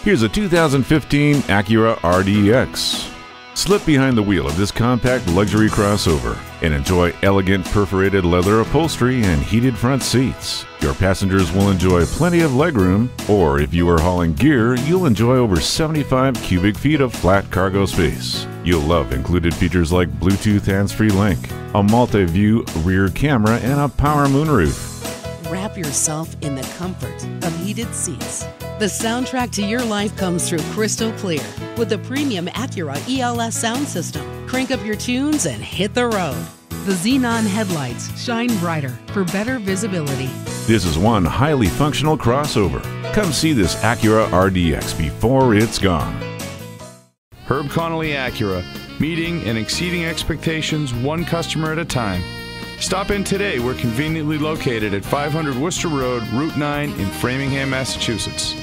Here's a 2015 Acura RDX. Slip behind the wheel of this compact luxury crossover and enjoy elegant perforated leather upholstery and heated front seats. Your passengers will enjoy plenty of legroom, or if you are hauling gear, you'll enjoy over 75 cubic feet of flat cargo space. You'll love included features like Bluetooth hands-free link, a multi-view rear camera, and a power moonroof. Wrap yourself in the comfort of heated seats. The soundtrack to your life comes through crystal clear with the premium Acura ELS sound system. Crank up your tunes and hit the road. The xenon headlights shine brighter for better visibility. This is one highly functional crossover. Come see this Acura RDX before it's gone. Herb Connolly Acura, meeting and exceeding expectations one customer at a time. Stop in today. We're conveniently located at 500 Worcester Road, Route 9 in Framingham, Massachusetts.